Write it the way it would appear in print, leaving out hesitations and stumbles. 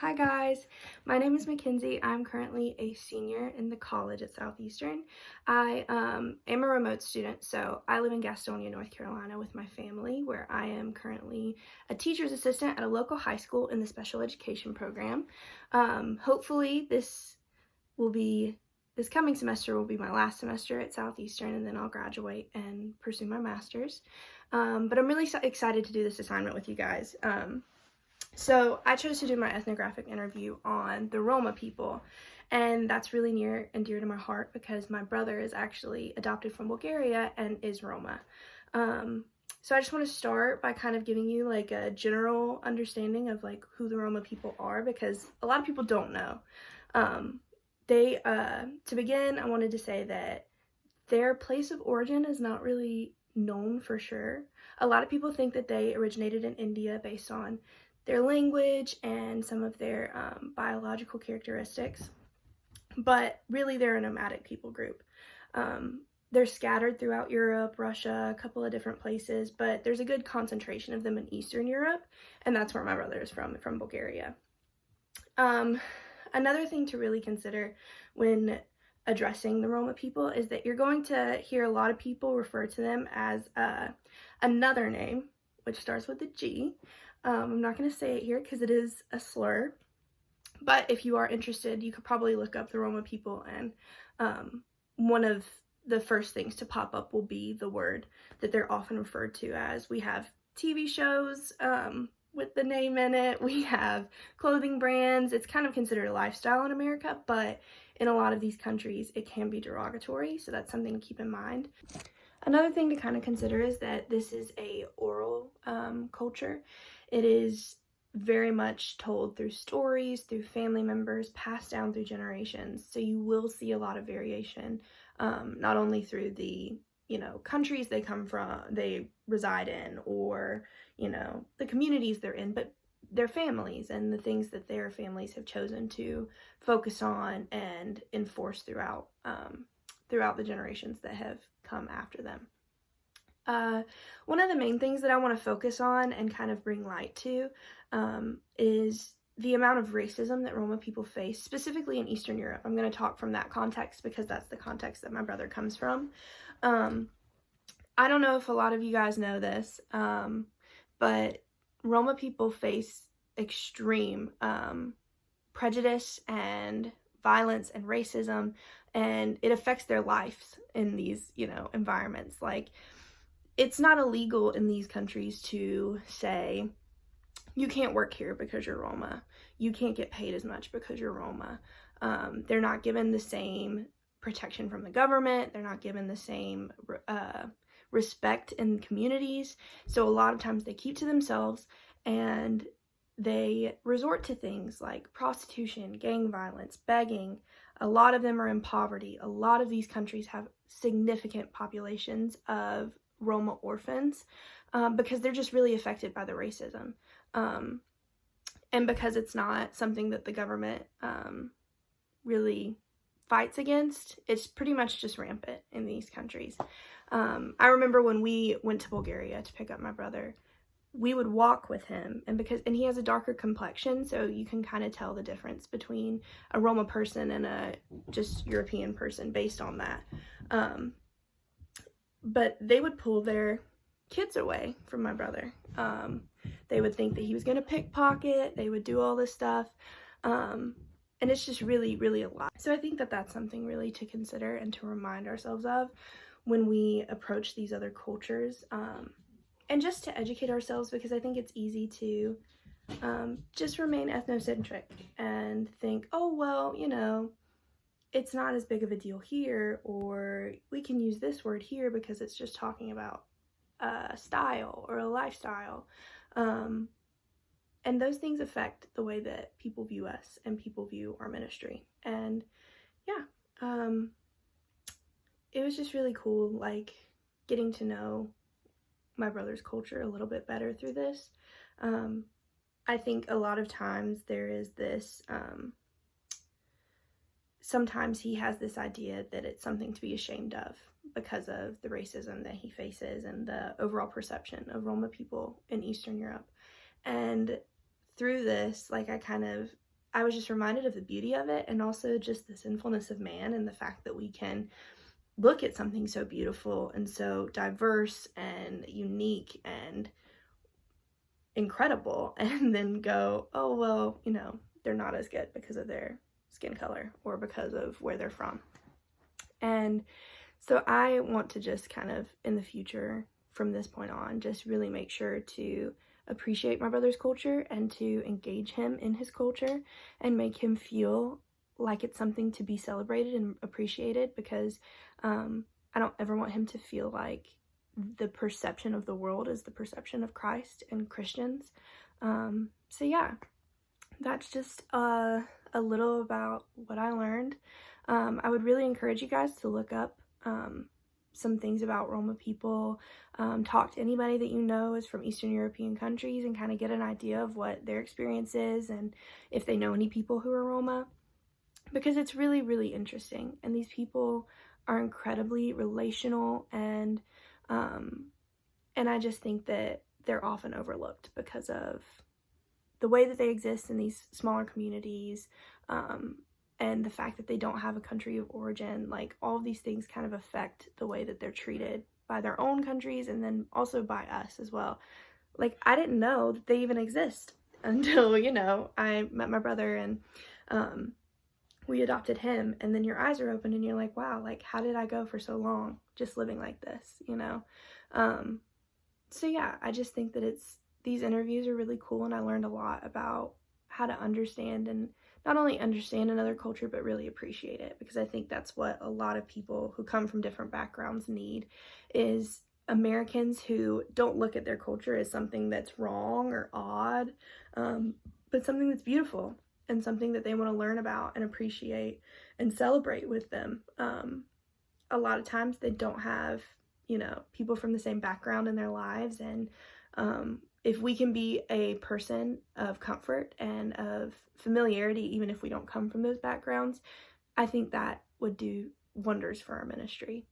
Hi guys, my name is Mackenzie. I'm currently a senior in the college at Southeastern. I am a remote student, so I live in Gastonia, North Carolina with my family, where I am currently a teacher's assistant at a local high school in the special education program. Hopefully this coming semester will be my last semester at Southeastern, and then I'll graduate and pursue my master's. But I'm really excited to do this assignment with you guys. So I chose to do my ethnographic interview on the Roma people, and that's really near and dear to my heart because my brother is actually adopted from Bulgaria and is Roma. So I just want to start by kind of giving you like a general understanding of like who the Roma people are, because a lot of people don't know. To begin, I wanted to say that their place of origin is not really known for sure. A lot of people think that they originated in India based on their language and some of their biological characteristics, but really they're a nomadic people group. They're scattered throughout Europe, Russia, a couple of different places, but there's a good concentration of them in Eastern Europe, and that's where my brother is from Bulgaria. Another thing to really consider when addressing the Roma people is that you're going to hear a lot of people refer to them as another name, which starts with a G. I'm not going to say it here because it is a slur, but if you are interested, you could probably look up the Roma people, and one of the first things to pop up will be the word that they're often referred to as. We have TV shows with the name in it. We have clothing brands. It's kind of considered a lifestyle in America, but in a lot of these countries, it can be derogatory, so that's something to keep in mind. Another thing to kind of consider is that this is a oral culture. It is very much told through stories, through family members, passed down through generations. So you will see a lot of variation, not only through the, countries they come from, they reside in, or, the communities they're in, but their families and the things that their families have chosen to focus on and enforce throughout the generations that have come after them. One of the main things that I want to focus on and kind of bring light to is the amount of racism that Roma people face, specifically in Eastern Europe. I'm going to talk from that context because that's the context that my brother comes from. I don't know if a lot of you guys know this, but Roma people face extreme prejudice and violence and racism, and it affects their lives in these, environments. Like, it's not illegal in these countries to say, you can't work here because you're Roma. You can't get paid as much because you're Roma. They're not given the same protection from the government. They're not given the same respect in communities. So a lot of times they keep to themselves, and they resort to things like prostitution, gang violence, begging. A lot of them are in poverty. A lot of these countries have significant populations of Roma orphans because they're just really affected by the racism. And because it's not something that the government really fights against, it's pretty much just rampant in these countries. I remember when we went to Bulgaria to pick up my brother, we would walk with him, and he has a darker complexion, so you can kind of tell the difference between a Roma person and a just European person based on that. But they would pull their kids away from my brother. They would think that he was going to pickpocket. They would do all this stuff. And it's just really, really a lot. So I think that that's something really to consider and to remind ourselves of when we approach these other cultures. And just to educate ourselves, because I think it's easy to just remain ethnocentric and think, oh, well, it's not as big of a deal here, or we can use this word here because it's just talking about a style or a lifestyle. And those things affect the way that people view us and people view our ministry. And yeah, it was just really cool, like, getting to know my brother's culture a little bit better through this. I think a lot of times there is this, sometimes he has this idea that it's something to be ashamed of because of the racism that he faces and the overall perception of Roma people in Eastern Europe. And through this, like, I kind of I was just reminded of the beauty of it, and also just the sinfulness of man, and the fact that we can look at something so beautiful and so diverse and unique and incredible, and then go, oh, well, you know, they're not as good because of their skin color or because of where they're from. And so I want to just kind of, in the future, from this point on, just really make sure to appreciate my brother's culture and to engage him in his culture and make him feel like it's something to be celebrated and appreciated, because I don't ever want him to feel like the perception of the world is the perception of Christ and Christians. So yeah, that's just a little about what I learned. I would really encourage you guys to look up some things about Roma people, talk to anybody that you know is from Eastern European countries, and kind of get an idea of what their experience is and if they know any people who are Roma, because it's really, really interesting. And these people are incredibly relational, and I just think that they're often overlooked because of the way that they exist in these smaller communities, and the fact that they don't have a country of origin. Like, all of these things kind of affect the way that they're treated by their own countries, and then also by us as well. Like, I didn't know that they even exist until, you know, I met my brother, and we adopted him, and then your eyes are open and you're like, wow, like, how did I go for so long just living like this, you know? So yeah, I just think that these interviews are really cool, and I learned a lot about how to understand, and not only understand another culture, but really appreciate it, because I think that's what a lot of people who come from different backgrounds need, is Americans who don't look at their culture as something that's wrong or odd, but something that's beautiful, and something that they want to learn about and appreciate and celebrate with them. A lot of times they don't have, you know, people from the same background in their lives, and if we can be a person of comfort and of familiarity, even if we don't come from those backgrounds, I think that would do wonders for our ministry.